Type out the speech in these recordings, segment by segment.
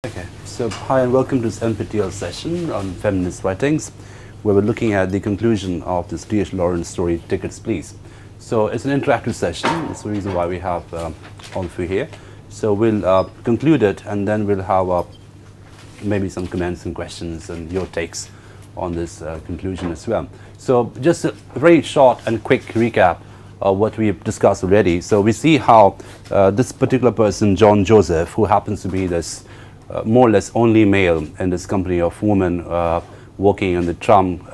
Okay, so hi and welcome to this NPTEL session on Feminist Writings, where we're looking at the conclusion of this D.H. Lawrence story, Tickets Please. So it's an interactive session. That's the reason why we have all of you here. So we'll conclude it, and then we'll have maybe some comments and questions and your takes on this conclusion as well. So just a very short and quick recap of what we've discussed already. So we see how this particular person, John Joseph, who happens to be this more or less only male in this company of women working in the tram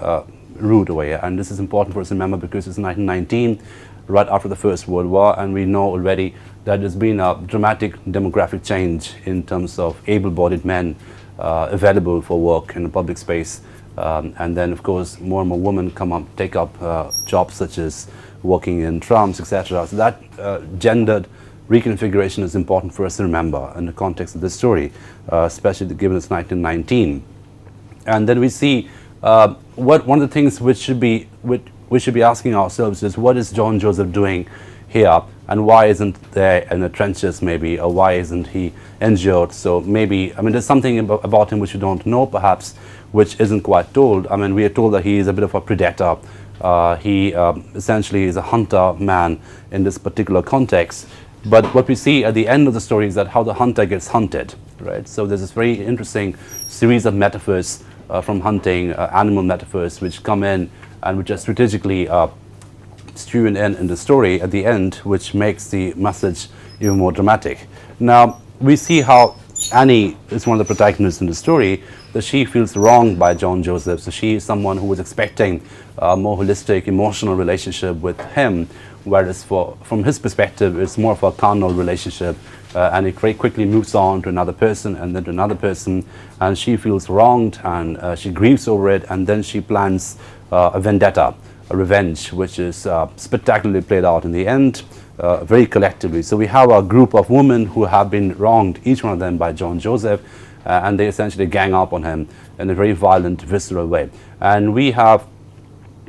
route over here. And this is important for us to remember because it's 1919, right after the First World War, and we know already that there's been a dramatic demographic change in terms of able-bodied men available for work in the public space. And then, of course, more and more women take up jobs such as working in trams, etc. So that gendered reconfiguration is important for us to remember in the context of this story, especially given it's 1919. And then we see one of the things we should be asking ourselves is, what is John Joseph doing here, and why isn't there in the trenches maybe, or why isn't he injured? So maybe, I mean, there's something about him which we don't know perhaps, which isn't quite told. I mean, we are told that he is a bit of a predator. He essentially is a hunter man in this particular context. But what we see at the end of the story is that how the hunter gets hunted, right? So there's this very interesting series of metaphors from hunting, animal metaphors, which come in and which are strategically strewn in the story at the end, which makes the message even more dramatic. Now, we see how Annie is one of the protagonists in the story, that she feels wronged by John Joseph. So she is someone who was expecting a more holistic, emotional relationship with him, whereas from his perspective, it's more of a carnal relationship, and it very quickly moves on to another person and then to another person, and she feels wronged and she grieves over it, and then she plans a vendetta, a revenge, which is spectacularly played out in the end, very collectively. So we have a group of women who have been wronged, each one of them by John Joseph, and they essentially gang up on him in a very violent, visceral way. And we have,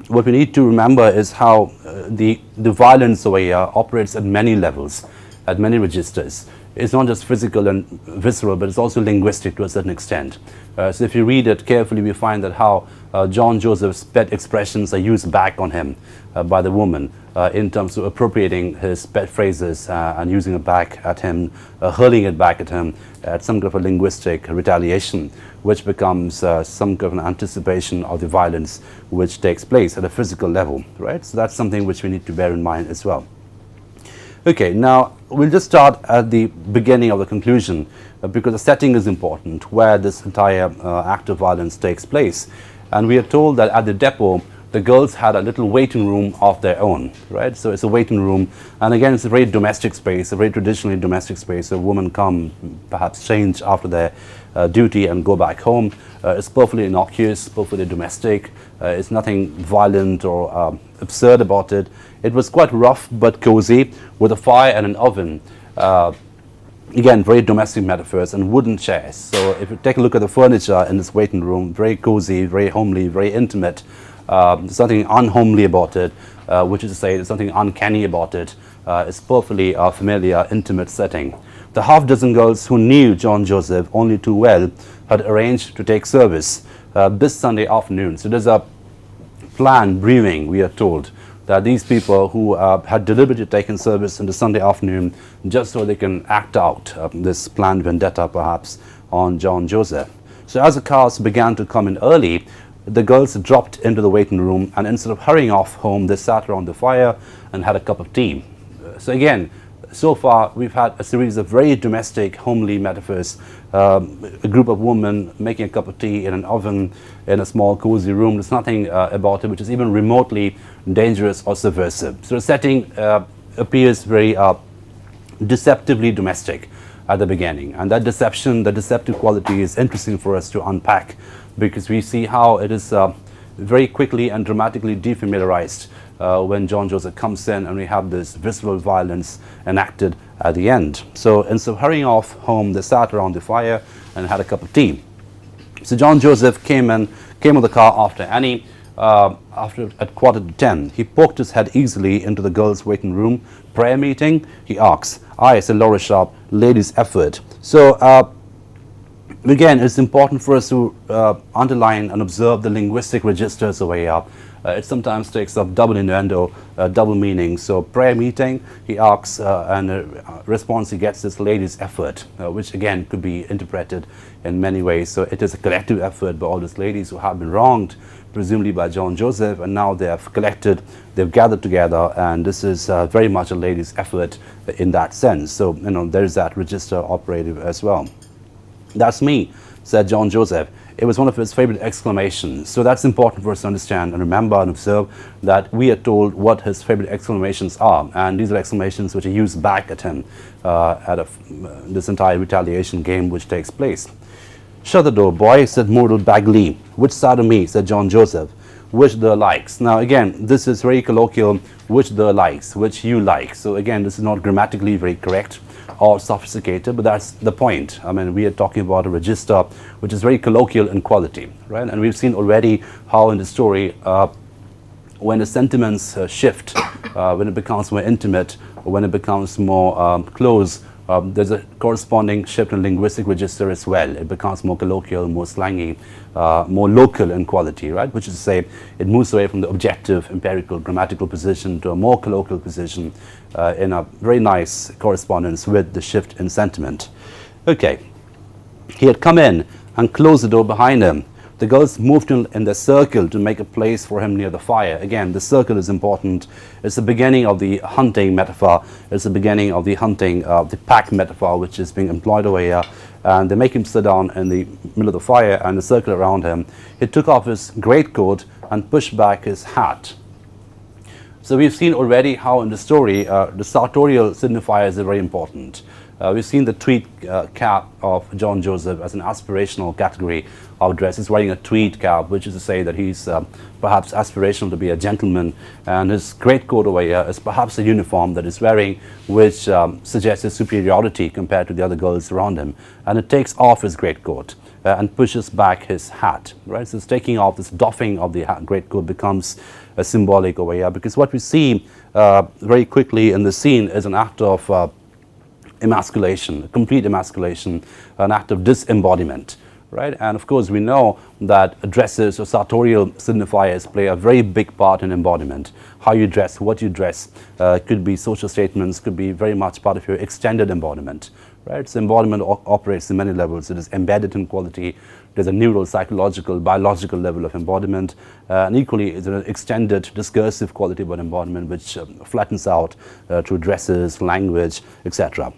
what we need to remember is how the violence over here operates at many levels, at many registers. It's not just physical and visceral, but it's also linguistic to a certain extent. So if you read it carefully, we find that how John Joseph's pet expressions are used back on him by the woman in terms of appropriating his pet phrases and using it back at him, hurling it back at him at some kind of a linguistic retaliation, which becomes some kind of an anticipation of the violence which takes place at a physical level, right? So that's something which we need to bear in mind as well. Okay, now we'll just start at the beginning of the conclusion because the setting is important, where this entire act of violence takes place. And we are told that at the depot, the girls had a little waiting room of their own, right? So it's a waiting room, and again, it's a very domestic space, a very traditionally domestic space. So women come, perhaps change after their duty and go back home. It's perfectly innocuous, perfectly domestic. It's nothing violent or absurd about it. It was quite rough but cozy, with a fire and an oven. Again, very domestic metaphors, and wooden chairs. So if you take a look at the furniture in this waiting room, very cozy, very homely, very intimate. There's something unhomely about it, which is to say there's something uncanny about it. It's perfectly a familiar, intimate setting. The half-dozen girls who knew John Joseph only too well had arranged to take service this Sunday afternoon. So there's a plan brewing, we are told, that these people who had deliberately taken service on the Sunday afternoon just so they can act out this planned vendetta perhaps on John Joseph. So as the cars began to come in early, the girls dropped into the waiting room, and instead of hurrying off home, they sat around the fire and had a cup of tea. So again, so far we've had a series of very domestic, homely metaphors. A group of women making a cup of tea in an oven in a small cozy room. There's nothing about it which is even remotely dangerous or subversive. So the setting appears very deceptively domestic at the beginning, and that deception, the deceptive quality, is interesting for us to unpack, because we see how it is very quickly and dramatically defamiliarized when John Joseph comes in, and we have this visceral violence enacted at the end. So instead of hurrying off home, they sat around the fire and had a cup of tea. So John Joseph came in the car after Annie, at 10:15. He poked his head easily into the girls' waiting room. Prayer meeting? He asks. Aye, said Laura Sharp, ladies' effort. So Again, it's important for us to underline and observe the linguistic registers over here. It sometimes takes up double innuendo, double meaning. So prayer meeting, he asks, and response he gets is lady's effort, which again could be interpreted in many ways. So it is a collective effort by all these ladies who have been wronged, presumably by John Joseph, and now they have collected, they've gathered together, and this is very much a lady's effort in that sense. So, there is that register operative as well. "That's me," said John Joseph. It was one of his favorite exclamations. So that's important for us to understand and remember and observe that we are told what his favorite exclamations are. And these are exclamations which are used back at him this entire retaliation game which takes place. "Shut the door, boy," said Myrtle Bagley. "Which side of me?" said John Joseph. "Which the likes." Now again, this is very colloquial, which the likes, which you like. So again, this is not grammatically very correct or sophisticated, but that's the point. I mean, we are talking about a register which is very colloquial in quality, right? And we've seen already how in the story, when the sentiments shift, when it becomes more intimate, or when it becomes more close, there's a corresponding shift in linguistic register as well. It becomes more colloquial, more slangy, more local in quality, right? Which is to say, it moves away from the objective, empirical, grammatical position to a more colloquial position in a very nice correspondence with the shift in sentiment. Okay, he had come in and closed the door behind him. The girls moved in their circle to make a place for him near the fire. Again, the circle is important. It's the beginning of the hunting metaphor. It's the beginning of the hunting, the pack metaphor, which is being employed over here. And they make him sit down in the middle of the fire and the circle around him. He took off his greatcoat and pushed back his hat. So we've seen already how in the story, the sartorial signifiers are very important. We've seen the tweed cap of John Joseph as an aspirational category of dress. He's wearing a tweed cap, which is to say that he's perhaps aspirational to be a gentleman, and his greatcoat over here is perhaps a uniform that he's wearing, which suggests his superiority compared to the other girls around him. And it takes off his greatcoat and pushes back his hat, right? So it's taking off, this doffing of the greatcoat becomes symbolic over here, because what we see very quickly in the scene is an act of emasculation, complete emasculation, an act of disembodiment, right? And of course we know that dresses or sartorial signifiers play a very big part in embodiment. How you dress, what you dress, could be social statements, could be very much part of your extended embodiment, right? So embodiment operates in many levels. It is embedded in quality. There's a neural, psychological, biological level of embodiment, and equally is an extended discursive quality about embodiment which flattens out through dresses, language, etc.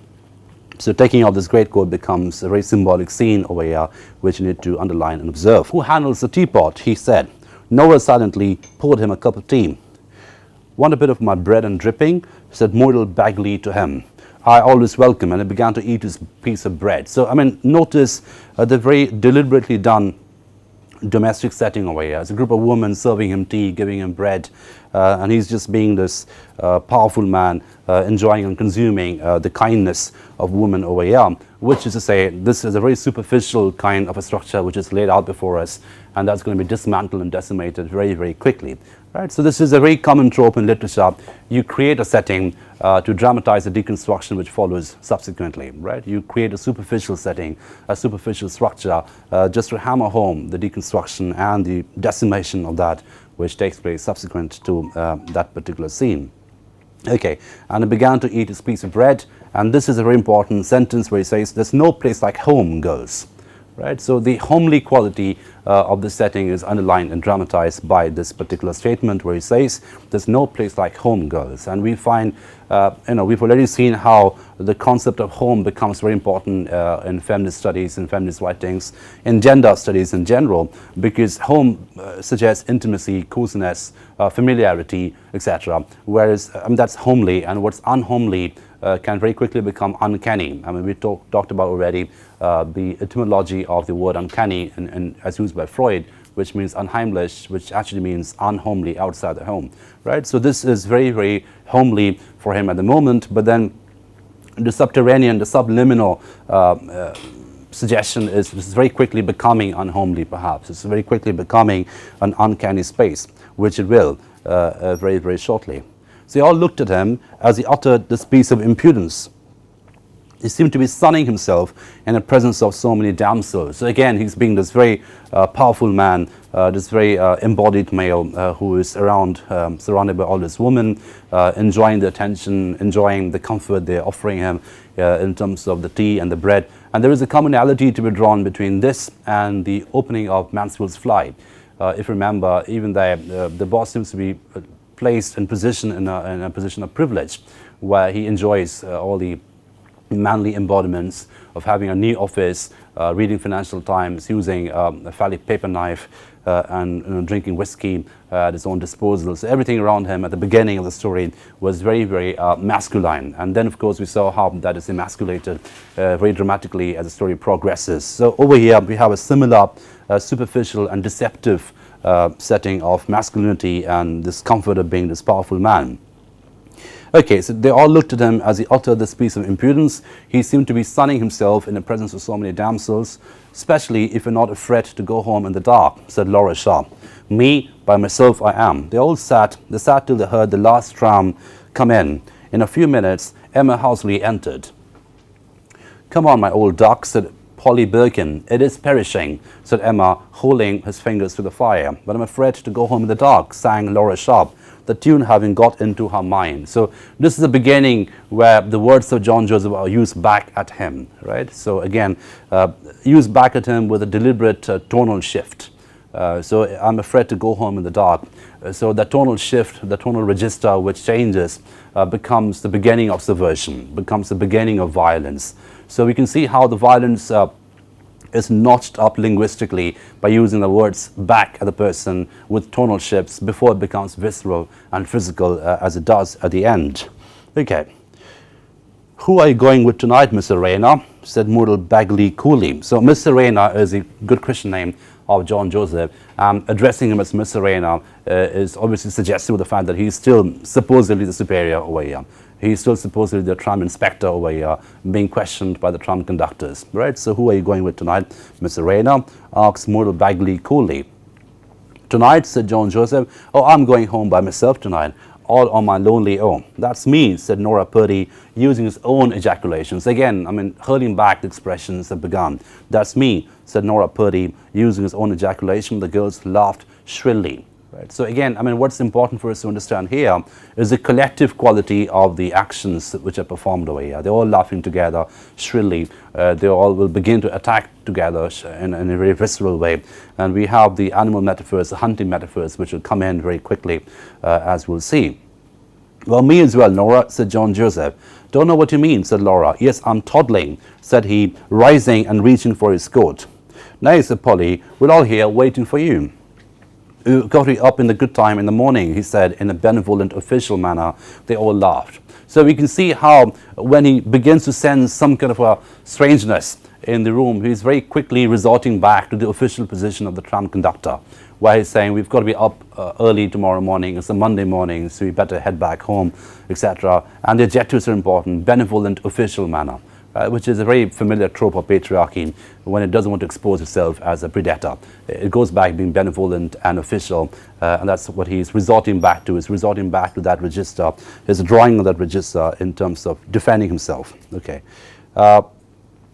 So taking off this greatcoat becomes a very symbolic scene over here, which you need to underline and observe. "Who handles the teapot?" he said. Nora silently poured him a cup of tea. "Want a bit of my bread and dripping?" said Myrtle Bagley to him. "I always welcome," and he began to eat his piece of bread. So, I mean, notice the very deliberately done domestic setting over here. It's a group of women serving him tea, giving him bread, and he's just being this powerful man, enjoying and consuming the kindness of women over here, which is to say, this is a very superficial kind of a structure which is laid out before us, and that's going to be dismantled and decimated very, very quickly. Right? So this is a very common trope in literature. You create a setting to dramatize the deconstruction which follows subsequently. Right? You create a superficial setting, a superficial structure, just to hammer home the deconstruction and the decimation of that which takes place subsequent to that particular scene. Okay, and he began to eat his piece of bread, and this is a very important sentence where he says, "There's no place like home, girls." Right? So the homely quality of the setting is underlined and dramatized by this particular statement where he says, "There's no place like home, girls." And we find, we've already seen how the concept of home becomes very important in feminist studies, in feminist writings, in gender studies in general, because home suggests intimacy, coziness, familiarity, etc. Whereas that's homely, and what's unhomely can very quickly become uncanny. I mean, we talked about already the etymology of the word uncanny, and as used by Freud, which means unheimlich, which actually means unhomely, outside the home, right? So this is very, very homely for him at the moment, but then the subterranean, the subliminal suggestion is this is very quickly becoming unhomely, perhaps. It's very quickly becoming an uncanny space, which it will very, very shortly. So they all looked at him as he uttered this piece of impudence. he seemed to be sunning himself in the presence of so many damsels. So again, he's being this very powerful man, this very embodied male who is around, surrounded by all these women, enjoying the attention, enjoying the comfort they're offering him in terms of the tea and the bread. And there is a commonality to be drawn between this and the opening of Mansfield's Fly. If you remember, even the boss seems to be placed in in a position of privilege, where he enjoys all the manly embodiments of having a new office, reading Financial Times, using a phallic paper knife, and drinking whiskey at his own disposal. So everything around him at the beginning of the story was very, very masculine. And then, of course, we saw how that is emasculated very dramatically as the story progresses. So over here, we have a similar superficial and deceptive setting of masculinity and this comfort of being this powerful man. Okay, so they all looked at him as he uttered this piece of impudence. He seemed to be sunning himself in the presence of so many damsels, especially if you're not afraid to go home in the dark, said Laura Sharp. Me, by myself I am. They sat till they heard the last tram come in. In a few minutes, Emma Housley entered. Come on, my old duck, said Polly Birkin. It is perishing, said Emma, holding his fingers to the fire. But I'm afraid to go home in the dark, sang Laura Sharp, the tune having got into her mind. So this is the beginning where the words of John Joseph are used back at him, right? So again, used back at him with a deliberate tonal shift. So I'm afraid to go home in the dark. So the tonal shift, the tonal register which changes becomes the beginning of subversion, becomes the beginning of violence. So we can see how the violence is notched up linguistically by using the words back at the person with tonal shifts before it becomes visceral and physical as it does at the end. Okay. Who are you going with tonight, Miss Arena? Said Muriel Bagley coolly. So Miss Arena is a good Christian name of John Joseph. Addressing him as Miss Arena is obviously suggestive of the fact that he's still supposedly the superior over here. He's still supposedly the tram inspector over here, being questioned by the tram conductors, right? So who are you going with tonight, Miss Arena? Asks Muriel Bagley coolly. Tonight, said John Joseph. Oh, I'm going home by myself tonight, all on my lonely own. That's me, said Nora Purdy, using his own ejaculations. Again, I mean, hurling back the expressions have begun. That's me, said Nora Purdy, using his own ejaculation. The girls laughed shrilly. Right. So again, I mean, what's important for us to understand here is the collective quality of the actions which are performed over here. They're all laughing together shrilly. They all will begin to attack together in a very visceral way. And we have the animal metaphors, the hunting metaphors, which will come in very quickly, as we'll see. Well, me as well, Nora, said John Joseph. Don't know what you mean, said Laura. Yes, I'm toddling, said he, rising and reaching for his coat. Nay, said Polly, we're all here waiting for you. You got you up in the good time in the morning, he said in a benevolent official manner. They all laughed. So we can see how when he begins to sense some kind of a strangeness in the room, he's very quickly resorting back to the official position of the tram conductor, where he's saying we've got to be up early tomorrow morning, it's a Monday morning, so we better head back home, etc. And the adjectives are important, benevolent official manner. Which is a very familiar trope of patriarchy when it doesn't want to expose itself as a predator. It goes back being benevolent and official, and that's what he's resorting back to. He's resorting back to that register, his drawing of that register in terms of defending himself. Okay.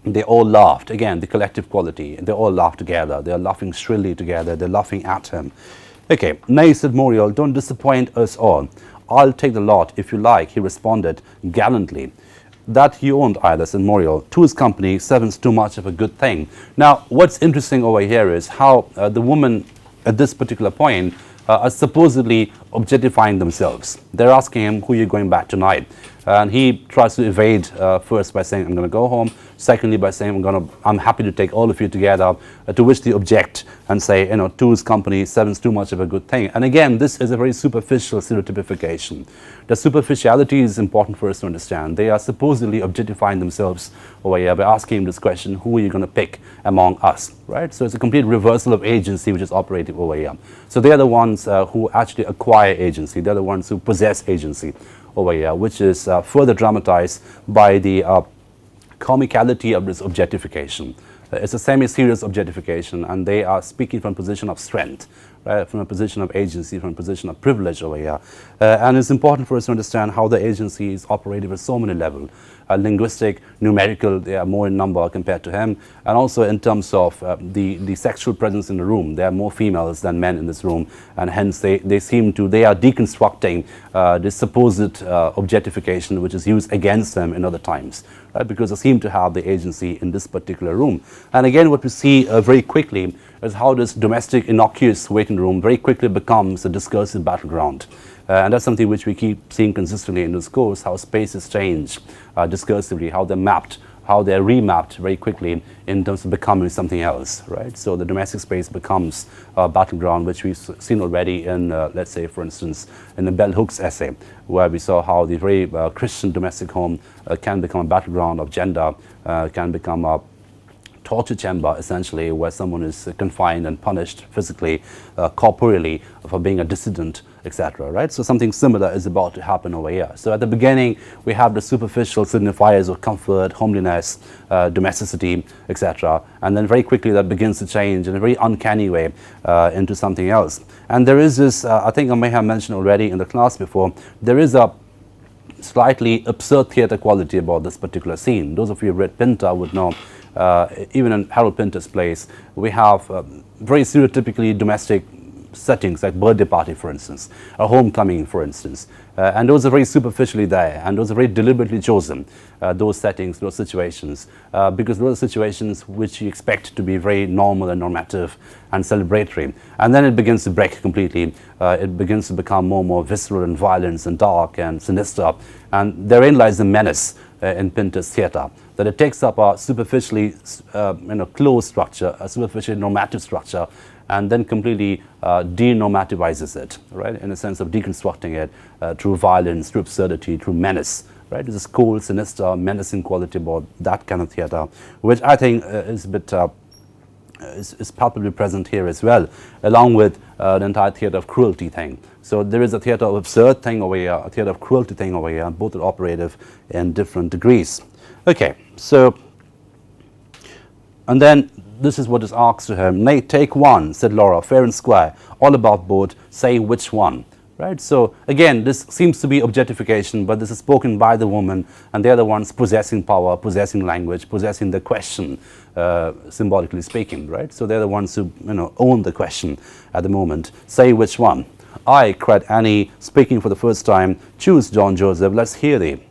They all laughed. Again, the collective quality. They all laughed together. They're laughing shrilly together. They're laughing at him. Okay. Nay, said Muriel, don't disappoint us all. I'll take the lot if you like, he responded gallantly. That you owned either, said Muriel. Two's company, seven's too much of a good thing. Now, what's interesting over here is how the women at this particular point are supposedly objectifying themselves. They're asking him, who are you going back tonight? And he tries to evade first by saying, I'm going to go home. Secondly, by saying, I'm happy to take all of you together, to which they object and say, you know, two's company, seven's too much of a good thing. And again, this is a very superficial stereotypification. The superficiality is important for us to understand. They are supposedly objectifying themselves over here by asking him this question, who are you going to pick among us, right? So it's a complete reversal of agency which is operating over here. So they are the ones who actually acquire agency. They're the ones who possess agency over here, which is further dramatized by the comicality of this objectification. It's a semi-serious objectification, and they are speaking from a position of strength, right, from a position of agency, from a position of privilege over here. And it's important for us to understand how the agency is operating at so many levels. Linguistic, numerical, they are more in number compared to him, and also in terms of the sexual presence in the room. There are more females than men in this room, and hence they are deconstructing this supposed objectification which is used against them in other times, right, because they seem to have the agency in this particular room. And again, what we see very quickly is how this domestic innocuous waiting room very quickly becomes a discursive battleground. And that's something which we keep seeing consistently in this course, how spaces change discursively, how they're mapped, how they're remapped very quickly in terms of becoming something else, right? So the domestic space becomes a battleground, which we've seen already in, let's say, for instance, in the Bell Hooks essay, where we saw how the very Christian domestic home can become a battleground of gender, can become a torture chamber, essentially, where someone is confined and punished physically, corporeally, for being a dissident, etc. Right? So something similar is about to happen over here. So at the beginning, we have the superficial signifiers of comfort, homeliness, domesticity, etc. And then very quickly that begins to change in a very uncanny way into something else. And there is this, I think I may have mentioned already in the class before, there is a slightly absurd theatre quality about this particular scene. Those of you who read Pinter would know, even in Harold Pinter's plays, we have very stereotypically domestic settings, like birthday party, for instance, a homecoming, for instance, and those are very superficially there, and those are very deliberately chosen, those settings, those situations, because those are situations which you expect to be very normal and normative and celebratory, and then it begins to break completely. It begins to become more and more visceral and violent and dark and sinister, and therein lies the menace in Pinter's theatre, that it takes up a superficially closed structure, a superficially normative structure, and then completely denormativizes it, right, in a sense of deconstructing it through violence, through absurdity, through menace, right? This is cold, sinister, menacing quality about that kind of theatre, which I think is a bit is palpably present here as well, along with the entire theatre of cruelty thing. So there is a theatre of absurd thing over here, a theatre of cruelty thing over here, both are operative in different degrees. Okay, so, and then this is what is asked to him. Nay, take one, said Laura, fair and square, all about board, say which one. Right? So again, this seems to be objectification, but this is spoken by the woman, and they're the ones possessing power, possessing language, possessing the question, symbolically speaking, right? So they're the ones who own the question at the moment. Say which one. I, cried Annie, speaking for the first time, choose John Joseph, let's hear thee.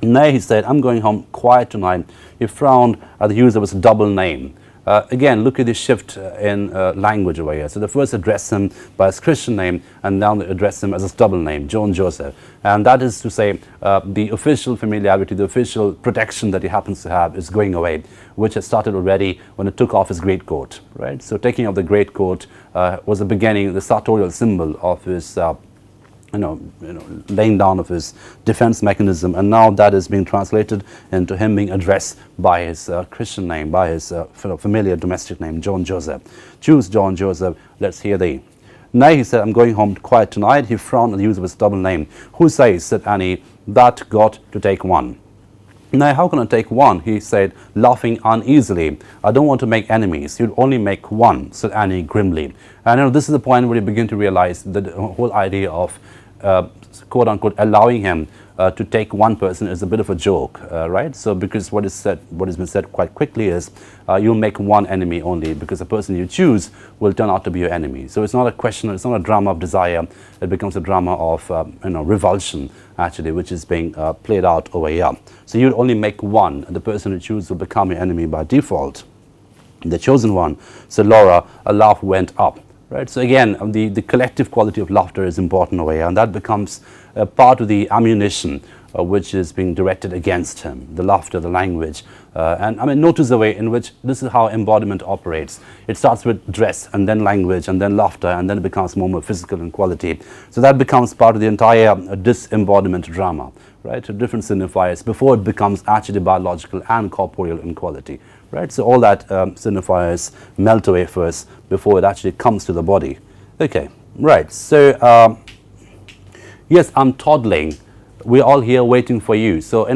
Nay, he said, I'm going home quiet tonight. He frowned at the use of his double name. Again, look at the shift in language over here. So they first address him by his Christian name, and now they address him as his double name, John Joseph. And that is to say, the official familiarity, the official protection that he happens to have is going away, which had started already when he took off his greatcoat, right? So taking off the greatcoat was the beginning, the sartorial symbol of his laying down of his defense mechanism, and now that is being translated into him being addressed by his Christian name, by his familiar domestic name, John Joseph. Choose John Joseph, let's hear thee. Nay, he said, I'm going home quiet tonight. He frowned at the use of his double name. Who says, said Annie, that got to take one? Now, how can I take one? He said, laughing uneasily. I don't want to make enemies. You'd only make one, said Annie grimly. And this is the point where you begin to realize that the whole idea of quote unquote allowing him to take one person is a bit of a joke, right? So because what has been said quite quickly is you'll make one enemy only, because the person you choose will turn out to be your enemy. So it's not a question, it's not a drama of desire, it becomes a drama of revulsion, actually, which is being played out over here. So you'll only make one, and the person you choose will become your enemy by default. The chosen one, so Laura, a laugh went up. Right. So again, the collective quality of laughter is important over here, and that becomes part of the ammunition which is being directed against him, the laughter, the language. And I mean, notice the way in which this is how embodiment operates. It starts with dress, and then language, and then laughter, and then it becomes more and more physical in quality. So that becomes part of the entire disembodiment drama, right? So different signifiers before it becomes actually biological and corporeal in quality. Right, so all that signifiers melt away first before it actually comes to the body. Okay, right, so yes, I'm toddling. We're all here waiting for you. So,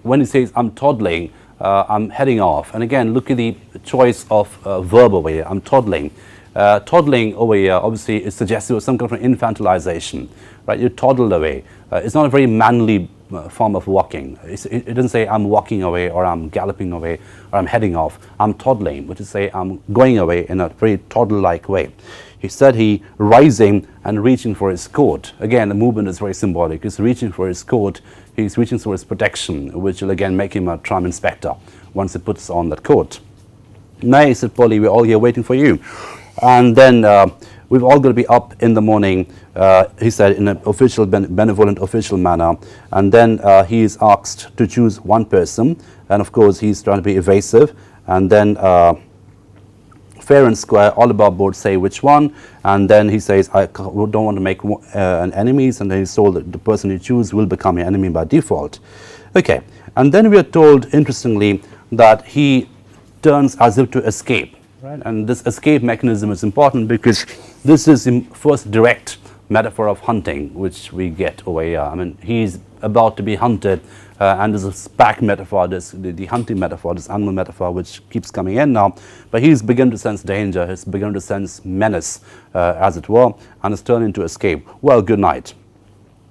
when he says I'm toddling, I'm heading off. And again, look at the choice of verb over here. I'm toddling. Toddling over here obviously is suggestive of some kind of infantilization, right? You toddled away. It's not a very manly form of walking. It doesn't say I'm walking away or I'm galloping away or I'm heading off. I'm toddling, which is say I'm going away in a very toddle-like way. He said he rising and reaching for his coat. Again, the movement is very symbolic. He's reaching for his coat. He's reaching for his protection, which will again make him a tram inspector once he puts on that coat. Nay, said Polly, we're all here waiting for you. And then we've all got to be up in the morning, he said, in an official, benevolent official manner. And then he is asked to choose one person. And of course, he's trying to be evasive. And then fair and square, all above board say which one. And then he says, I don't want to make an enemies. And then he's told that the person you choose will become your enemy by default. Okay. And then we are told, interestingly, that he turns as if to escape. Right? And this escape mechanism is important because this is the first direct metaphor of hunting which we get over here. I mean, he's about to be hunted, and there's a pack metaphor, the hunting metaphor, this animal metaphor which keeps coming in now. But he's begun to sense danger, he's begun to sense menace, as it were, and has turned into escape. Well, good night.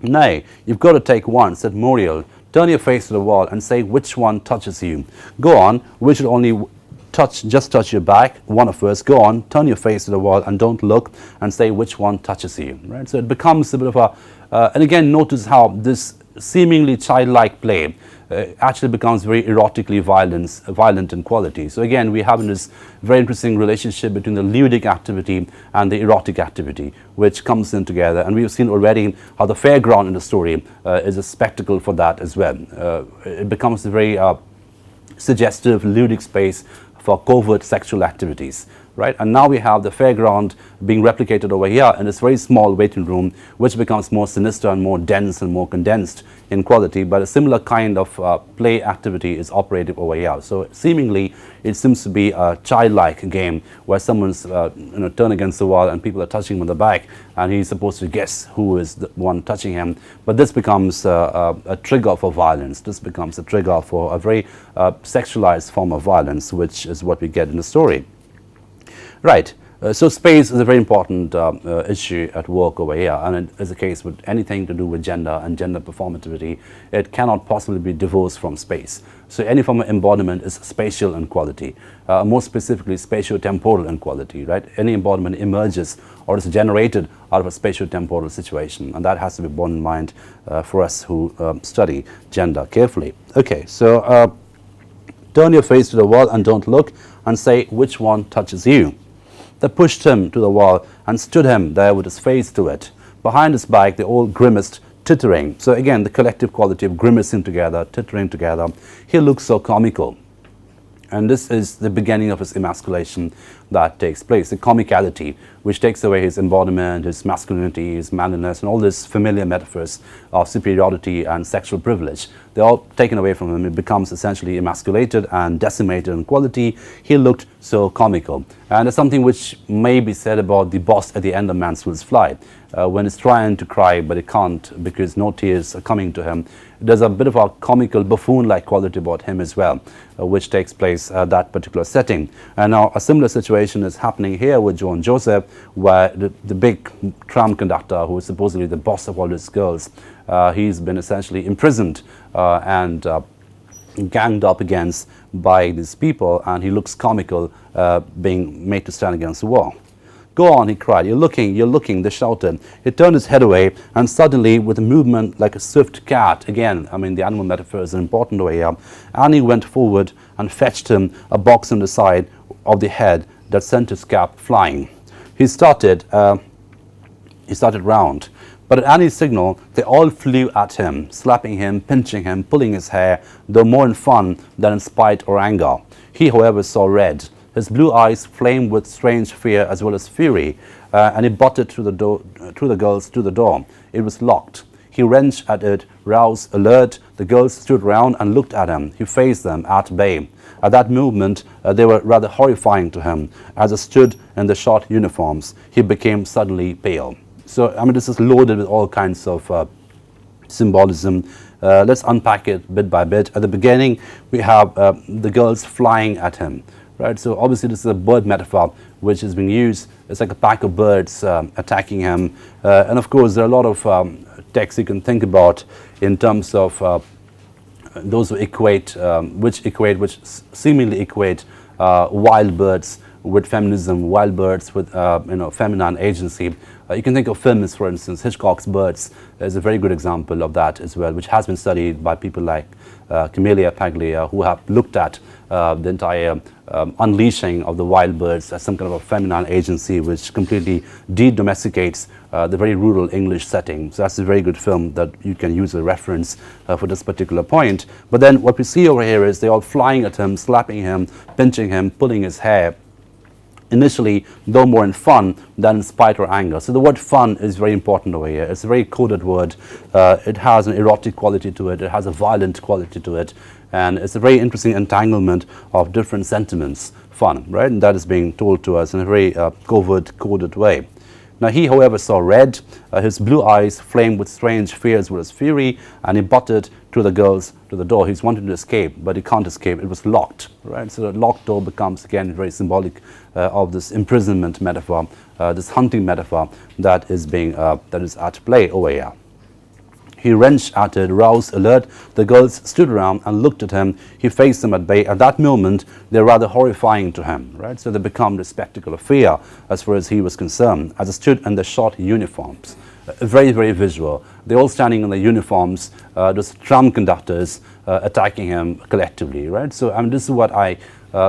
Nay, you've got to take one, said Muriel. Turn your face to the wall and say which one touches you. Go on, we should only just touch your back, one of us. Go on, turn your face to the wall and don't look, and say which one touches you. Right? So it becomes a bit of a, and again, notice how this seemingly childlike play actually becomes very erotically violent in quality. So again, we have this very interesting relationship between the ludic activity and the erotic activity, which comes in together. And we've seen already how the fairground in the story is a spectacle for that as well. It becomes a very suggestive ludic space for covert sexual activities, right? And now we have the fairground being replicated over here in this very small waiting room, which becomes more sinister and more dense and more condensed in quality, but a similar kind of play activity is operative over here. So seemingly it seems to be a childlike game where someone's turned against the wall and people are touching him on the back, and he's supposed to guess who is the one touching him. But this becomes a trigger for violence. This becomes a trigger for a very sexualized form of violence, which is what we get in the story. Right. So space is a very important issue at work over here, and it is the case with anything to do with gender and gender performativity. It cannot possibly be divorced from space. So any form of embodiment is spatial in quality, more specifically spatio-temporal in quality, right? Any embodiment emerges or is generated out of a spatio-temporal situation, and that has to be borne in mind for us who study gender carefully. Okay, so turn your face to the wall and don't look, and say which one touches you. They pushed him to the wall and stood him there with his face to it. Behind his back, they all grimaced, tittering. So again, the collective quality of grimacing together, tittering together. He looks so comical. And this is the beginning of his emasculation that takes place, the comicality, which takes away his embodiment, his masculinity, his manliness, and all these familiar metaphors of superiority and sexual privilege. They're all taken away from him. It becomes essentially emasculated and decimated in quality. He looked so comical. And there's something which may be said about the boss at the end of Mansfield's Fly, when he's trying to cry, but he can't because no tears are coming to him. There's a bit of a comical, buffoon-like quality about him as well, which takes place at that particular setting. And now a similar situation is happening here with Joan Joseph, where the big tram conductor, who is supposedly the boss of all these girls, he's been essentially imprisoned and ganged up against by these people, and he looks comical, being made to stand against the wall. Go on, he cried. You're looking, they shouted. He turned his head away, and suddenly, with a movement like a swift cat, again, I mean, the animal metaphor is an important way here, Annie went forward and fetched him a box on the side of the head that sent his cap flying. He started round, but at Annie's signal, they all flew at him, slapping him, pinching him, pulling his hair, though more in fun than in spite or anger. He, however, saw red. His blue eyes flamed with strange fear as well as fury, and he butted through the girls to the door. It was locked. He wrenched at it, roused, alert. The girls stood round and looked at him. He faced them at bay. At that movement, they were rather horrifying to him. As they stood in the short uniforms, he became suddenly pale. So, I mean, this is loaded with all kinds of symbolism, Let's unpack it bit by bit. At the beginning, we have the girls flying at him. Right, so obviously this is a bird metaphor which is being used. It's like a pack of birds attacking him, and of course there are a lot of texts you can think about in terms of those who which seemingly equate wild birds with feminism, wild birds with feminine agency. You can think of films, for instance. Hitchcock's Birds is a very good example of that as well, which has been studied by people like Camelia Paglia, who have looked at the entire unleashing of the wild birds as some kind of a feminine agency which completely de-domesticates the very rural English setting. So that's a very good film that you can use as a reference for this particular point. But then what we see over here is they're all flying at him, slapping him, pinching him, pulling his hair. Initially, though more in fun than in spite or anger. So the word fun is very important over here. It's a very coded word. It has an erotic quality to it. It has a violent quality to it. And it's a very interesting entanglement of different sentiments, fun, right? And that is being told to us in a very covert, coded way. Now he, however, saw red. His blue eyes flamed with strange fears with his fury, and he butted to the girls to the door. He's wanting to escape, but he can't escape. It was locked, right? So the locked door becomes again very symbolic of this imprisonment metaphor, this hunting metaphor that is at play over here. He wrenched at it, roused, alert. The girls stood around and looked at him. He faced them at bay. At that moment, they're rather horrifying to him, right? So they become the spectacle of fear as far as he was concerned, as they stood in their short uniforms. Very, very visual. They're all standing in their uniforms, those tram conductors attacking him collectively, right? So this is what I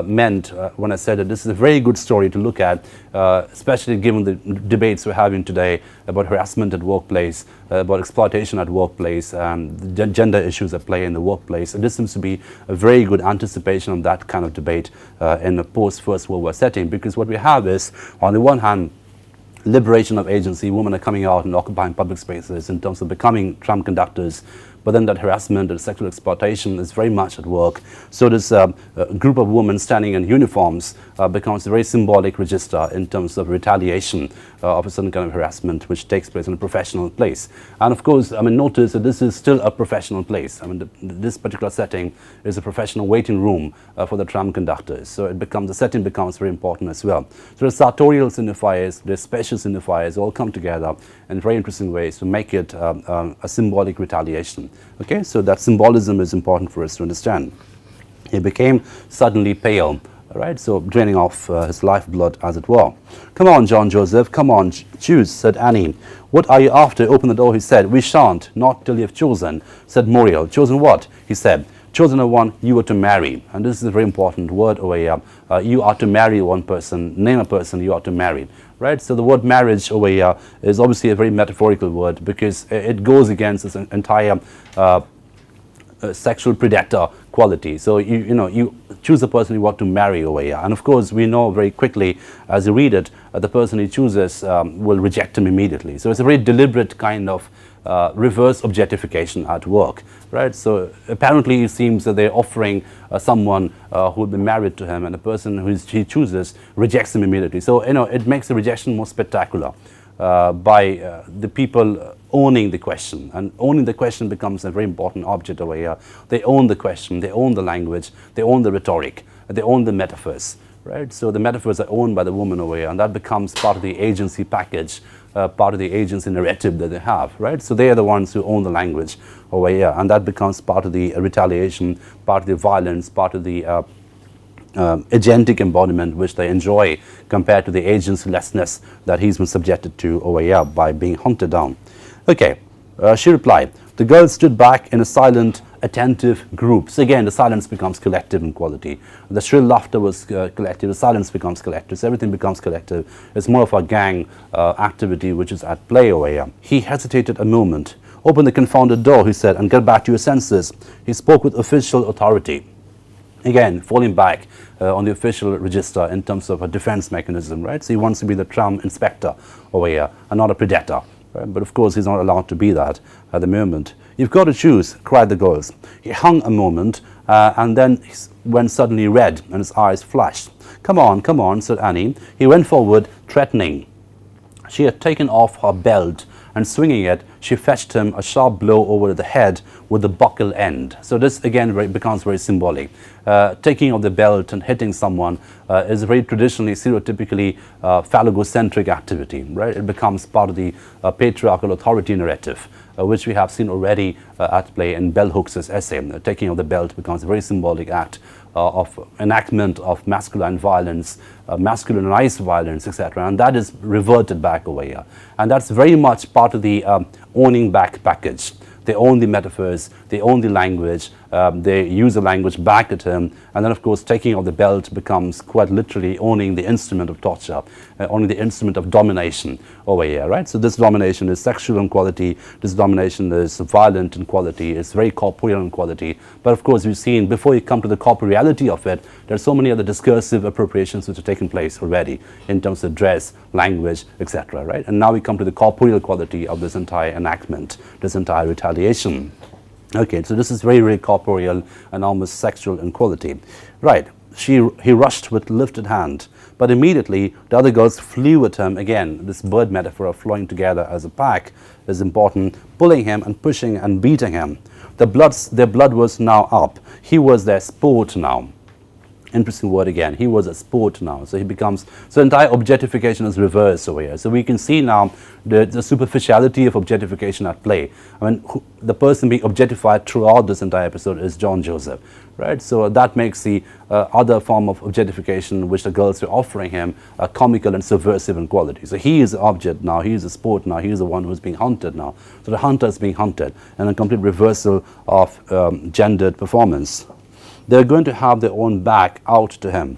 meant when I said that this is a very good story to look at, especially given the debates we're having today about harassment at workplace, about exploitation at workplace, and the gender issues at play in the workplace. And this seems to be a very good anticipation of that kind of debate in a post-First World War setting, because what we have is, on the one hand, liberation of agency. Women are coming out and occupying public spaces in terms of becoming tram conductors, but then that harassment and sexual exploitation is very much at work. So this group of women standing in uniforms becomes a very symbolic register in terms of retaliation of a certain kind of harassment which takes place in a professional place. And of course, notice that this is still a professional place. This particular setting is a professional waiting room for the tram conductors. So the setting becomes very important as well. So the sartorial signifiers, the special signifiers all come together in very interesting ways to make it a symbolic retaliation. Okay, so that symbolism is important for us to understand. He became suddenly pale, right? So draining off his lifeblood, as it were. "Come on, John Joseph, come on, choose," said Annie. "What are you after? Open the door," he said. "We shan't, not till you've chosen," said Muriel. "Chosen what?" he said. "Chosen the one you were to marry." And this is a very important word over here. You are to marry one person, name a person you are to marry. Right? So the word marriage over here is obviously a very metaphorical word, because it goes against this entire sexual predator quality. So you choose the person you want to marry over here. And of course, we know very quickly as you read it, the person he chooses will reject him immediately. So it's a very deliberate kind of reverse objectification at work, right? So apparently it seems that they're offering someone who will be married to him, and the person who he chooses rejects him immediately. So it makes the rejection more spectacular by the people owning the question, and owning the question becomes a very important object over here. They own the question, they own the language, they own the rhetoric, they own the metaphors, right? So the metaphors are owned by the woman over here, and that becomes part of the agency package, part of the agency narrative that they have, right? So they are the ones who own the language over here, and that becomes part of the retaliation, part of the violence, part of the agentic embodiment which they enjoy compared to the agency-lessness that he's been subjected to over here by being hunted down. Okay, she replied. The girls stood back in a silent, attentive group. So again, the silence becomes collective in quality. The shrill laughter was collective, the silence becomes collective, so everything becomes collective. It's more of a gang activity which is at play over here. He hesitated a moment. "Open the confounded door," he said, "and get back to your senses." He spoke with official authority. Again, falling back on the official register in terms of a defense mechanism, right? So he wants to be the tram inspector over here and not a predator. Right? But of course, he's not allowed to be that at the moment. "You've got to choose," cried the girls. He hung a moment and then went suddenly red and his eyes flashed. Come on," said Annie. He went forward, threatening. She had taken off her belt and swinging it, she fetched him a sharp blow over the head with the buckle end. So this again becomes very symbolic. Taking of the belt and hitting someone is a very traditionally, stereotypically phallogocentric activity, right? It becomes part of the patriarchal authority narrative, which we have seen already at play in Bell Hooks' essay. Taking of the belt becomes a very symbolic act of enactment of masculine violence, masculinized violence, etc. And that is reverted back over here. And that's very much part of the owning back package. They own the metaphors, they own the language, they use the language back at him, and then of course taking of the belt becomes quite literally owning the instrument of torture, owning the instrument of domination over here, right? So this domination is sexual in quality, this domination is violent in quality, it's very corporeal in quality, but of course we've seen, before you come to the corporeality of it, there are so many other discursive appropriations which have taken place already in terms of dress, language, etc., right? And now we come to the corporeal quality of this entire enactment, this entire retaliation. Okay, so this is very, very corporeal and almost sexual in quality. Right, he rushed with lifted hand, but immediately the other girls flew at him. Again, this bird metaphor of flowing together as a pack is important, pulling him and pushing and beating him. Their blood was now up. He was their sport now. Interesting word again. He was a sport now. So he becomes, so entire objectification is reversed over here. So we can see now the superficiality of objectification at play. I mean, the person being objectified throughout this entire episode is John Joseph, right? So that makes the other form of objectification which the girls were offering him comical and subversive in quality. So he is the object now, he is the sport now, he is the one who's being hunted now. So the hunter is being hunted, and a complete reversal of gendered performance. They're going to have their own back out to him.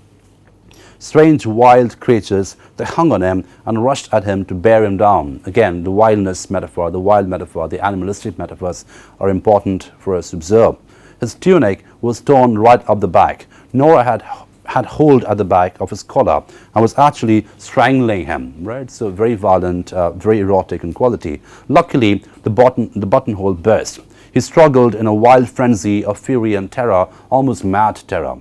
Strange wild creatures, they hung on him and rushed at him to bear him down. Again, the wildness metaphor, the wild metaphor, the animalistic metaphors are important for us to observe. His tunic was torn right up the back. Nora had hold at the back of his collar and was actually strangling him, right? So very violent, very erotic in quality. Luckily, the buttonhole burst. He struggled in a wild frenzy of fury and terror, almost mad terror.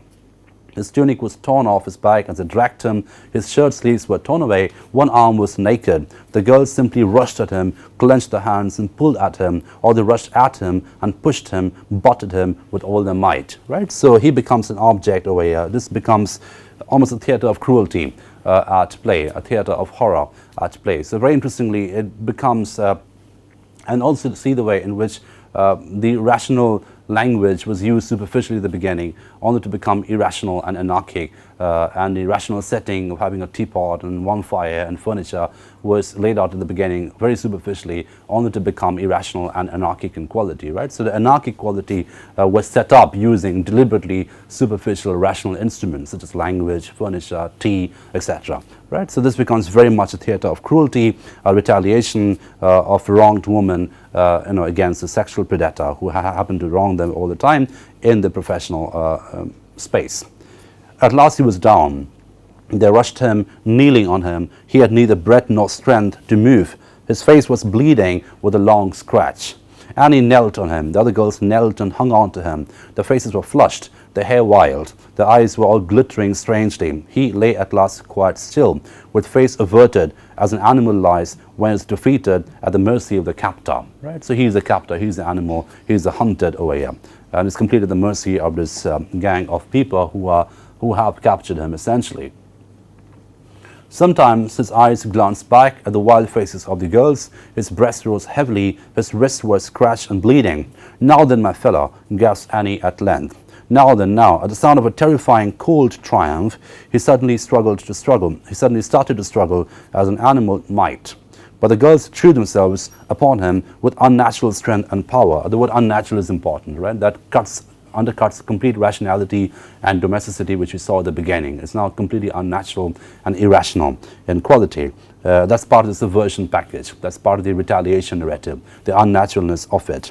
His tunic was torn off his back as they dragged him. His shirt sleeves were torn away. One arm was naked. The girls simply rushed at him, clenched their hands and pulled at him, or they rushed at him and pushed him, butted him with all their might, right? So he becomes an object over here. This becomes almost a theater of cruelty at play, a theater of horror at play. So very interestingly, it becomes, and also to see the way in which the rational language was used superficially at the beginning, only to become irrational and anarchic, and the rational setting of having a teapot and one fire and furniture was laid out at the beginning very superficially, only to become irrational and anarchic in quality, right? So the anarchic quality was set up using deliberately superficial rational instruments such as language, furniture, tea, etc., right? So this becomes very much a theater of cruelty, a retaliation of wronged woman against a sexual predator who happened to wrong them all the time in the professional space. At last he was down. They rushed him, kneeling on him. He had neither breath nor strength to move. His face was bleeding with a long scratch. Annie knelt on him. The other girls knelt and hung on to him. Their faces were flushed, their hair wild. Their eyes were all glittering strangely. He lay at last quite still, with face averted as an animal lies when it's defeated at the mercy of the captor. Right? So he's the captor, he's the animal, he's the hunted over here. And it's completely at the mercy of this gang of people who have captured him, essentially. Sometimes his eyes glanced back at the wild faces of the girls. His breast rose heavily. His wrists were scratched and bleeding. "Now then, my fellow," gasped Annie at length. "Now then, now." At the sound of a terrifying, cold triumph, he suddenly started to struggle as an animal might. But the girls threw themselves upon him with unnatural strength and power. The word unnatural is important, right? That undercuts complete rationality and domesticity, which we saw at the beginning. It's now completely unnatural and irrational in quality. That's part of the subversion package. That's part of the retaliation narrative, the unnaturalness of it.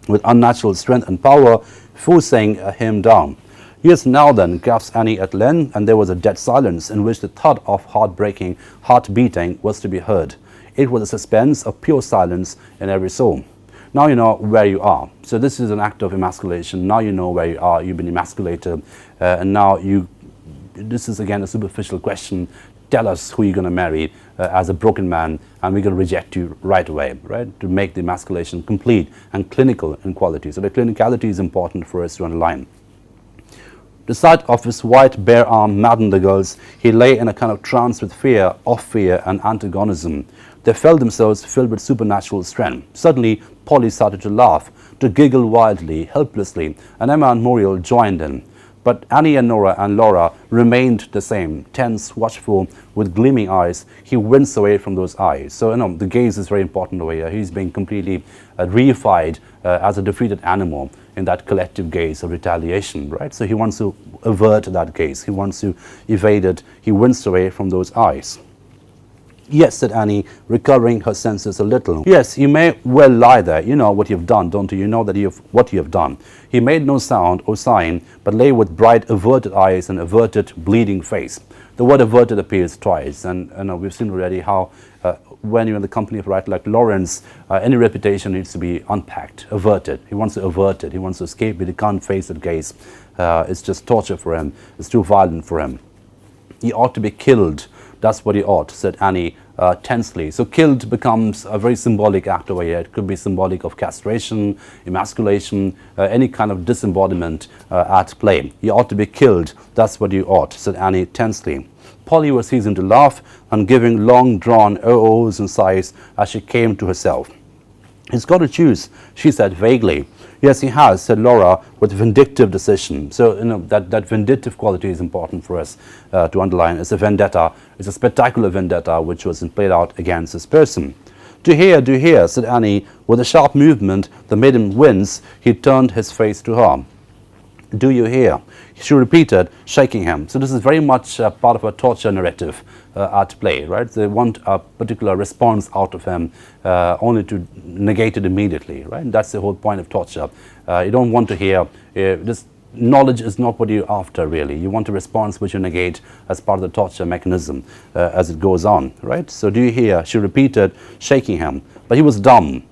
With unnatural strength and power, forcing him down. "Yes, now then," gasped Annie at length, and there was a dead silence in which the thud of heart beating was to be heard. It was a suspense of pure silence in every soul. Now you know where you are. So this is an act of emasculation. Now you know where you are. You've been emasculated, and now you this is again a superficial question. Tell us who you're going to marry as a broken man, and we're going to reject you right away, right? To make the emasculation complete and clinical in quality. So the clinicality is important for us to underline. The sight of his white bare arm maddened the girls. He lay in a kind of trance with fear, of fear and antagonism. They felt themselves filled with supernatural strength. Suddenly, Polly started to laugh, to giggle wildly, helplessly, and Emma and Muriel joined in. But Annie and Nora and Laura remained the same, tense, watchful, with gleaming eyes. He winced away from those eyes. So, the gaze is very important over here. He's being completely reified as a defeated animal in that collective gaze of retaliation, right? So he wants to avert that gaze. He wants to evade it. He winced away from those eyes. Yes, said Annie, recovering her senses a little. Yes, you may well lie there. You know what you've done, don't you? You know that what you have done. He made no sound or sign, but lay with bright, averted eyes and averted, bleeding face. The word averted appears twice, and we've seen already how when you're in the company of a writer like Lawrence, any reputation needs to be unpacked, averted. He wants to avert it. He wants to escape it. He can't face that gaze. It's just torture for him. It's too violent for him. He ought to be killed. That's what he ought, said Annie tensely. So killed becomes a very symbolic act over here. It could be symbolic of castration, emasculation, any kind of disembodiment at play. He ought to be killed. That's what you ought, said Annie tensely. Polly was ceasing to laugh and giving long-drawn oh-ohs and sighs as she came to herself. He's got to choose, she said vaguely. Yes, he has, said Laura with vindictive decision. So, that vindictive quality is important for us to underline. It's a vendetta. It's a spectacular vendetta which was played out against this person. Do hear, said Annie. With a sharp movement that made him wince, he turned his face to her. Do you hear? She repeated, shaking him. So this is very much part of a torture narrative at play, right? They want a particular response out of him only to negate it immediately, right? That's the whole point of torture. You don't want to hear, this knowledge is not what you're after, really. You want a response which you negate as part of the torture mechanism as it goes on, right? So do you hear? She repeated, shaking him. But he was dumb.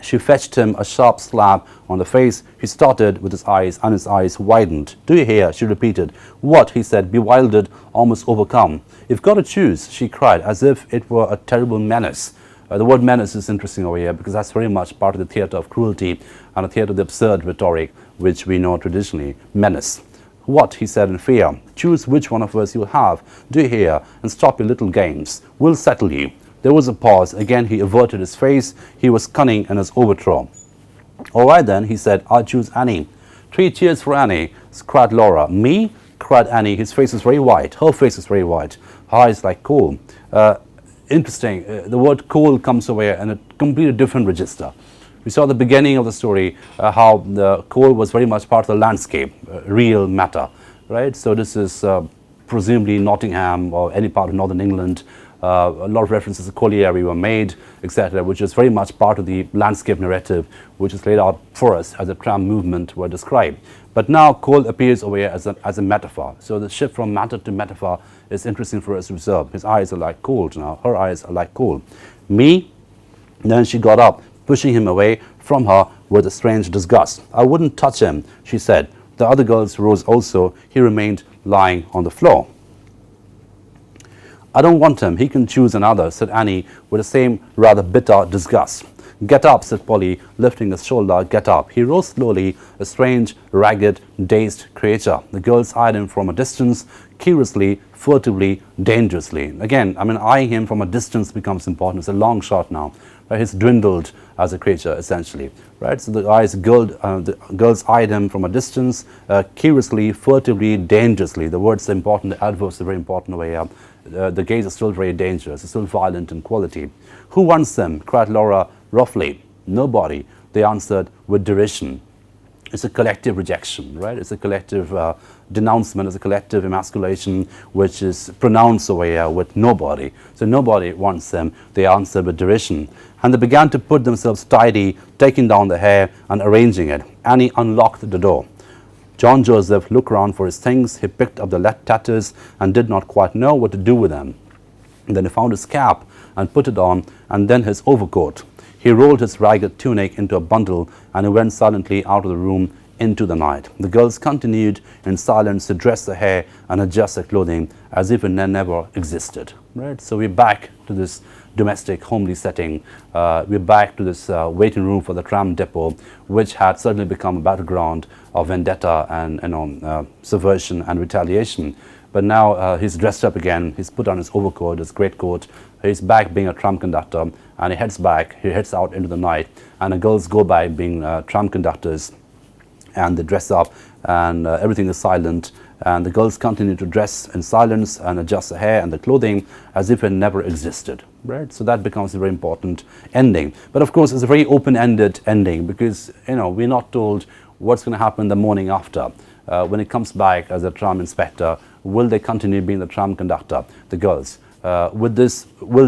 She fetched him a sharp slap on the face. He started with his eyes, and his eyes widened. Do you hear? She repeated. What? He said, bewildered, almost overcome. You've got to choose, she cried, as if it were a terrible menace. The word menace is interesting over here because that's very much part of the theatre of cruelty and the theatre of the absurd rhetoric, which we know traditionally. Menace. What? He said in fear. Choose which one of us you'll have. Do you hear? And stop your little games. We'll settle you. There was a pause. Again, he averted his face. He was cunning in his overthrow. All right, then, he said, I'll choose Annie. 3 cheers for Annie, cried Laura. Me? Cried Annie. His face is very white. Her face is very white. Her eyes like coal. Interesting. The word coal comes away in a completely different register. We saw at the beginning of the story how the coal was very much part of the landscape, real matter, right? So this is presumably Nottingham or any part of northern England. A lot of references to colliery were made, etc., which is very much part of the landscape narrative, which is laid out for us as the tram movement were described. But now coal appears over here as a metaphor. So the shift from matter to metaphor is interesting for us to observe. His eyes are like coal now. Her eyes are like coal. Me? Then she got up, pushing him away from her with a strange disgust. I wouldn't touch him, she said. The other girls rose also. He remained lying on the floor. I don't want him. He can choose another, said Annie with the same rather bitter disgust. Get up, said Polly, lifting his shoulder. Get up. He rose slowly, a strange, ragged, dazed creature. The girls eyed him from a distance, curiously, furtively, dangerously. Again, eyeing him from a distance becomes important. It's a long shot now. Right? He's dwindled as a creature, essentially. Right? So the girls eyed him from a distance, curiously, furtively, dangerously. The words are important. The adverbs are very important over here. The gaze is still very dangerous. It's still violent in quality. Who wants them? Cried Laura roughly. Nobody, they answered with derision. It's a collective rejection, right? It's a collective denouncement, it's a collective emasculation, which is pronounced over here with nobody. So nobody wants them, they answered with derision. And they began to put themselves tidy, taking down the hair and arranging it. Annie unlocked the door. John Joseph looked around for his things. He picked up the tatters and did not quite know what to do with them. And then he found his cap and put it on, and then his overcoat. He rolled his ragged tunic into a bundle, and he went silently out of the room into the night. The girls continued in silence to dress their hair and adjust their clothing as if it never existed. Right? So we're back to this domestic, homely setting. We're back to this waiting room for the tram depot, which had suddenly become a battleground of vendetta and subversion and retaliation. But now he's dressed up again. He's put on his overcoat, his greatcoat. He's back being a tram conductor, and he heads back. He heads out into the night, and the girls go by being tram conductors, and they dress up, and everything is silent. And the girls continue to dress in silence and adjust the hair and the clothing as if it never existed. Right? So that becomes a very important ending. But of course, it's a very open-ended ending because we're not told what's going to happen the morning after. When it comes back as a tram inspector, will they continue being the tram conductor, the girls? Will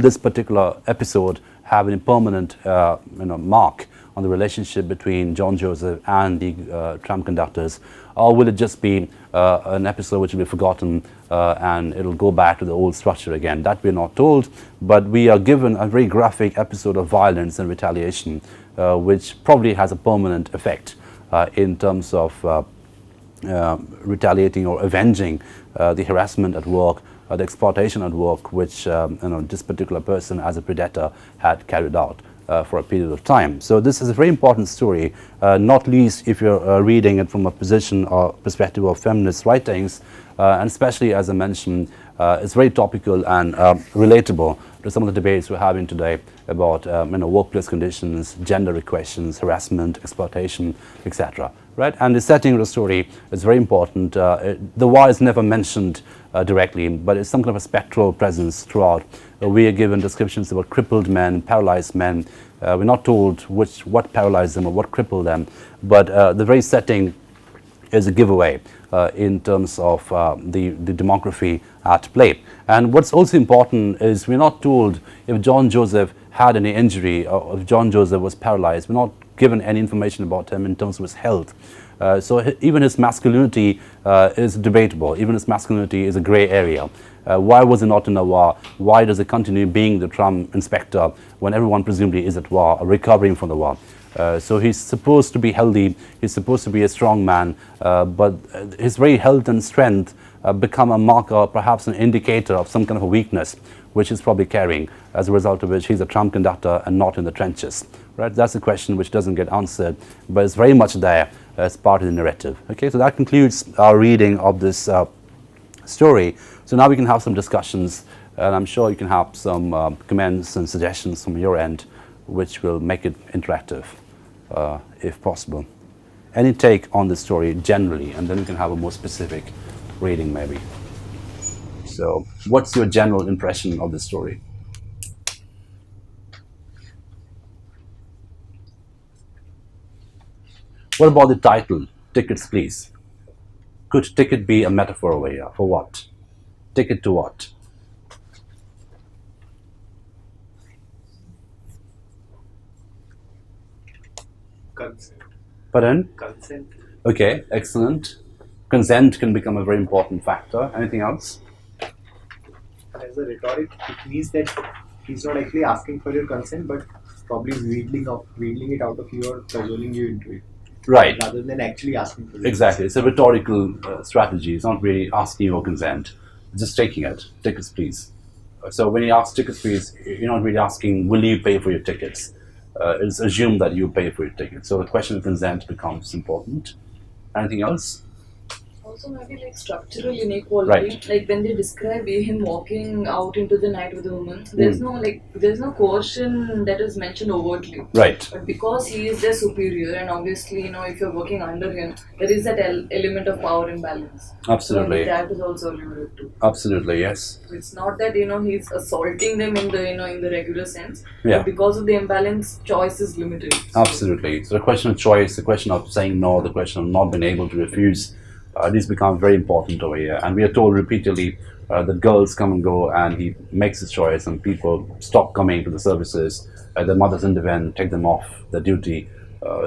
this particular episode have any permanent mark on the relationship between John Joseph and the tram conductors, or will it just be an episode which will be forgotten and it'll go back to the old structure again? That we're not told, but we are given a very graphic episode of violence and retaliation, which probably has a permanent effect in terms of retaliating or avenging the harassment at work, the exploitation at work, which this particular person as a predator had carried out for a period of time. So this is a very important story, not least if you're reading it from a position or perspective of feminist writings, and especially, as I mentioned, it's very topical and relatable to some of the debates we're having today about workplace conditions, gender questions, harassment, exploitation, etc. Right? And the setting of the story is very important. The war is never mentioned directly, but it's some kind of a spectral presence throughout. We are given descriptions about crippled men, paralyzed men. We're not told what paralyzed them or what crippled them, but the very setting is a giveaway in terms of the demography at play. And what's also important is we're not told if John Joseph had any injury or if John Joseph was paralyzed. We're not given any information about him in terms of his health. So even his masculinity is debatable. Even his masculinity is a gray area. Why was he not in a war? Why does he continue being the tram inspector when everyone presumably is at war or recovering from the war? So he's supposed to be healthy, he's supposed to be a strong man, but his very health and strength become a marker, perhaps an indicator of some kind of a weakness, which he's probably carrying, as a result of which he's a tram conductor and not in the trenches. Right? That's a question which doesn't get answered, but it's very much there as part of the narrative. Okay, so that concludes our reading of this story. So now we can have some discussions, and I'm sure you can have some comments and suggestions from your end, which will make it interactive, if possible. Any take on the story generally, and then we can have a more specific reading maybe. So what's your general impression of the story? What about the title, Tickets Please? Could ticket be a metaphor over here? For what? Ticket to what? Consent. Pardon? Consent. Okay, excellent. Consent can become a very important factor. Anything else? As a rhetoric, it means that he's not actually asking for your consent, but probably wheedling it out of you or cajoling you into it. Right. Rather than actually asking for it. Exactly. It's a rhetorical strategy. It's not really asking your consent. It's just taking it. Tickets, please. So when you ask tickets, please, you're not really asking, will you pay for your tickets? It's assumed that you pay for your tickets. So the question of consent becomes important. Anything else? Also maybe like structural inequality, Right. like when they describe him walking out into the night with a woman, there's no coercion that is mentioned overtly. Right. But because he is their superior, and obviously if you're working under him, there is that element of power imbalance. Absolutely. So that is also alluded to. Absolutely, yes. So it's not that he's assaulting them in the in the regular sense, Yeah. but because of the imbalance, choice is limited. So Absolutely. So the question of choice, the question of saying no, the question of not being able to refuse, these become very important over here. And we are told repeatedly that girls come and go, and he makes his choice, and people stop coming to the services. Their mothers intervene, take them off their duty.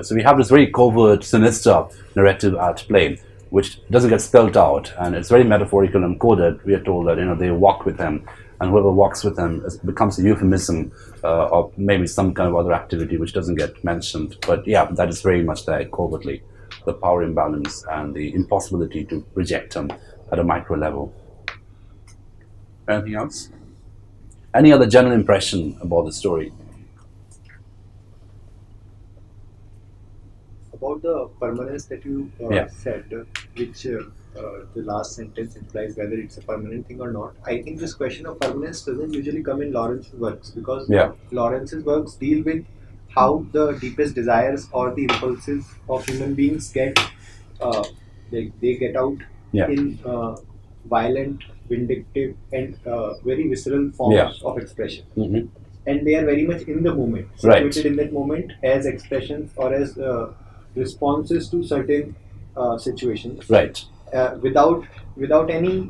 So we have this very covert, sinister narrative at play, which doesn't get spelled out, and it's very metaphorical and coded. We are told that they walk with him, and whoever walks with him becomes a euphemism of maybe some kind of other activity which doesn't get mentioned. But yeah, that is very much there covertly. the power imbalance and the impossibility to reject them at a micro level. Anything else? Any other general impression about the story? About the permanence that you Yeah. said, which the last sentence implies whether it's a permanent thing or not. I think this question of permanence doesn't usually come in Lawrence's works, because Yeah. Lawrence's works deal with how the deepest desires or the impulses of human beings get they get out Yeah. in violent, vindictive, and very visceral forms Yeah. of expression. Mm-hmm. And they are very much in the moment, Right. situated in that moment as expressions or as responses to certain situations, Right. Without any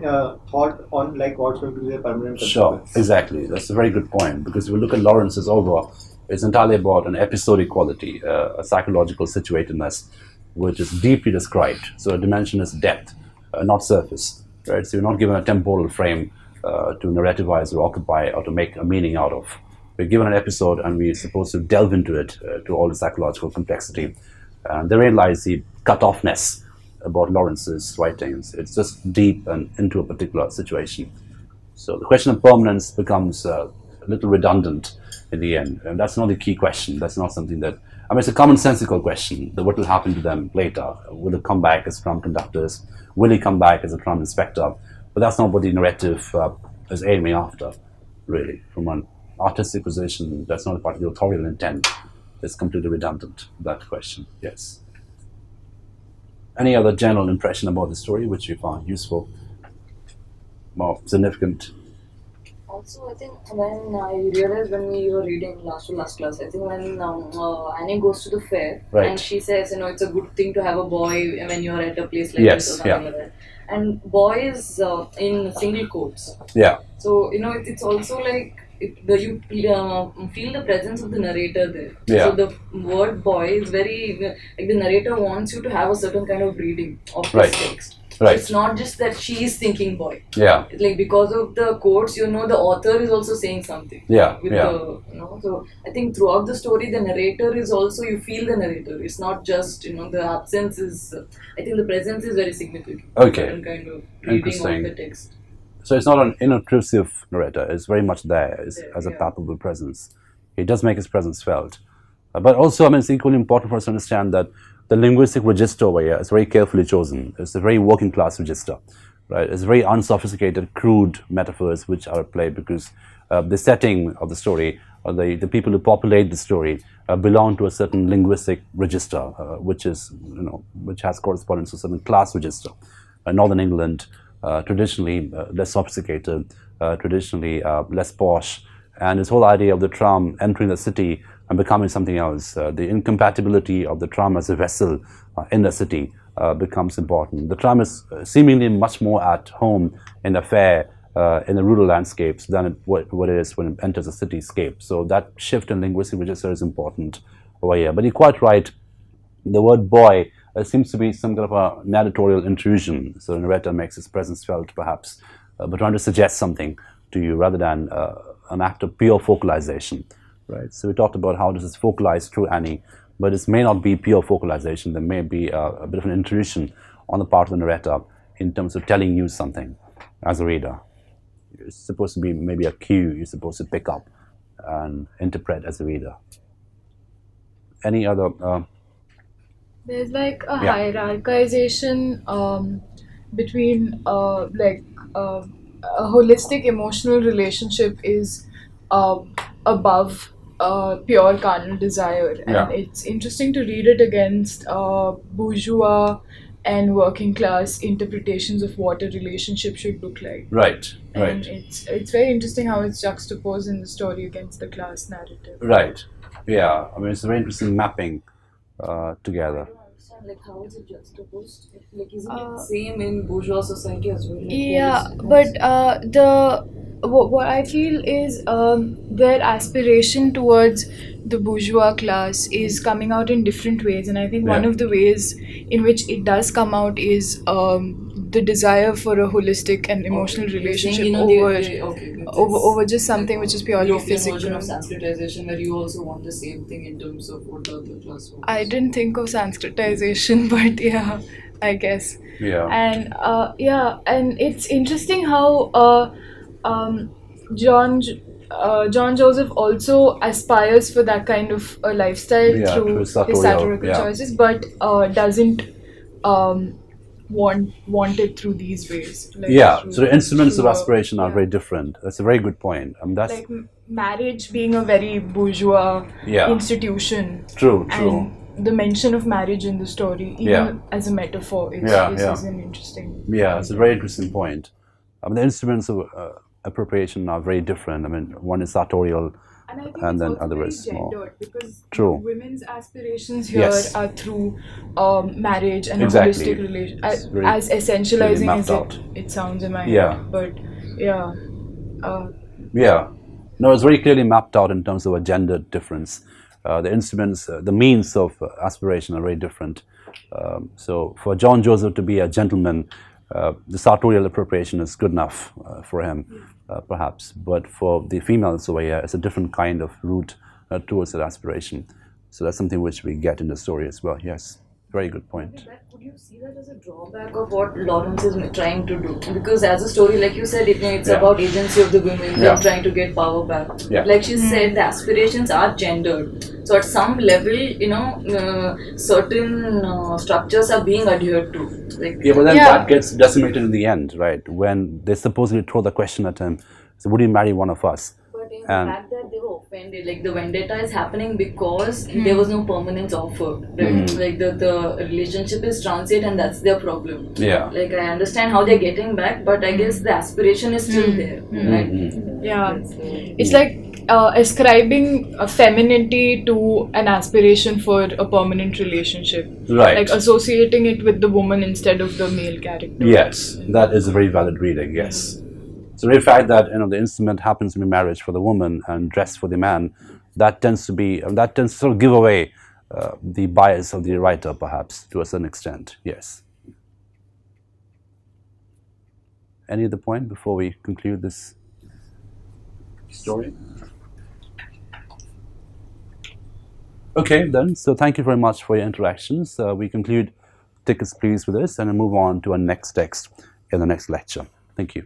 thought on like what's going to be the permanent Sure, consequence. exactly. That's a very good point, because if we look at Lawrence's over, it's entirely about an episodic quality, a psychological situatedness, which is deeply described. So a dimension is depth, not surface, right? So you're not given a temporal frame to narrativize or occupy or to make a meaning out of. We're given an episode and we're supposed to delve into it to all the psychological complexity. Therein lies the cut-offness about Lawrence's writings. It's just deep and into a particular situation. So the question of permanence becomes a little redundant in the end, and that's not the key question. That's not something that, I mean, it's a commonsensical question, that what will happen to them later. Will they come back as tram conductors? Will he come back as a tram inspector? But that's not what the narrative is aiming after, really. From an artistic position, that's not a part of the authorial intent. It's completely redundant, that question, yes. Any other general impression about the story which you found useful, more significant? Also, I think when I realized when we were reading last to last class, I think when Annie goes to the fair, Right. and she says, it's a good thing to have a boy when you're at a place like Yes, this or something yeah. like that. And boy is in single quotes. Yeah, So, it's also like you feel the presence of the narrator there. Yeah. So the word boy is very, like the narrator wants you to have a certain kind of reading of Right. this text. Right. It's not just that she is thinking boy. yeah, Like because of the quotes, the author is also saying something. Yeah, With yeah. So I think throughout the story, the narrator is also, you feel the narrator. It's not just, the absence is, I think the presence is very significant. Okay. Certain kind of reading Interesting. of the text. So it's not an inobtrusive narrator, it's very much there as a Yeah. palpable presence. He does make his presence felt. But also, I mean, it's equally important for us to understand that the linguistic register over here is very carefully chosen. It's a very working class register, right? It's very unsophisticated, crude metaphors which are at play, because the setting of the story, or the people who populate the story, belong to a certain linguistic register, which is, which has correspondence to a certain class register. Northern England, traditionally less sophisticated, traditionally less posh, and this whole idea of the tram entering the city and becoming something else, the incompatibility of the tram as a vessel in the city becomes important. The tram is seemingly much more at home in the fair, in the rural landscapes than what it is when it enters a cityscape. So that shift in linguistic register is important over here. But you're quite right, the word boy seems to be some kind of a narratorial intrusion. So the narrator makes his presence felt, perhaps, but trying to suggest something to you rather than an act of pure focalization, right? So we talked about how this is focalized through Annie, but this may not be pure focalization. There may be a bit of an intrusion on the part of the narrator in terms of telling you something as a reader. It's supposed to be maybe a cue you're supposed to pick up and interpret as a reader. Any other? There's like a Yeah. hierarchization between a holistic emotional relationship is above pure carnal desire, and Yeah. it's interesting to read it against bourgeois and working class interpretations of what a relationship should look like. Right, And right, it's very interesting how it's juxtaposed in the story against the class narrative. right. Yeah, I mean, it's a very interesting mapping together. I don't understand, like, how is it juxtaposed? Like, isn't it same in bourgeois society as well? Like, Yeah, there is- but what I feel is their aspiration towards the bourgeois class is coming out in different ways, and I think one Yeah. of the ways in which it does come out is the desire for a holistic and emotional Okay. You're relationship saying, over okay, over just something which is purely European physical. version of Sanskritization, where you also want the same thing in terms of what the other class wants. I didn't think of Sanskritization, but yeah, I guess. Yeah. And and it's interesting how um, John John Joseph also aspires for that kind of a lifestyle Yeah, through through his sartorial, satirical yeah. choices, but doesn't want it through these ways. Like Yeah, through- so the instruments of through, aspiration are yeah. very different. That's a very good point. That's Like marriage being a very bourgeois Yeah. institution. true. And the mention of marriage in the story, even Yeah. as a metaphor, is an interesting. Yeah, it's a very interesting point. The instruments of appropriation are very different. I mean, one is sartorial, And I think and it's then also other very is more. gendered because True. the women's aspirations here Yes. are through marriage and Exactly. a holistic relation, It's very as essentializing clearly as mapped it sounds in my Yeah. head. But yeah, Yeah, no, it's very clearly mapped out in terms of a gender difference. The instruments, the means of aspiration are very different. So for John Joseph to be a gentleman, the sartorial appropriation is good enough for him, perhaps. But for the females over here, it's a different kind of route towards that aspiration. So that's something which we get in the story as well. Yes, very good point. Would you see that as a drawback of what Lawrence is trying to do? Because as a story, like you said, it's Yeah. about agency of the women, Yeah. them trying to get power back. Yeah. Like she said, the aspirations are gendered. So at some level, certain structures are being adhered to. Like, Yeah, but then Yeah. that gets decimated in the end, right? When they supposedly throw the question at him, so would you marry one of us? But in And- the fact that they were offended, like the vendetta is happening because there was no permanence offered, right? Like the relationship is transient and that's their problem. Yeah. Like I understand how they're getting back, but I guess the aspiration is still there, right? yeah, That's, it's like ascribing a femininity to an aspiration for a permanent relationship. Right. Like associating it with the woman instead of the male character. Yes, that is a very valid reading, yes. So the very fact that the instrument happens to be marriage for the woman and dress for the man, that tends to sort of give away the bias of the writer, perhaps, to a certain extent, yes. Any other point before we conclude this story? Okay, then, so thank you very much for your interactions. We conclude Tickets Please with this and move on to our next text in the next lecture. Thank you.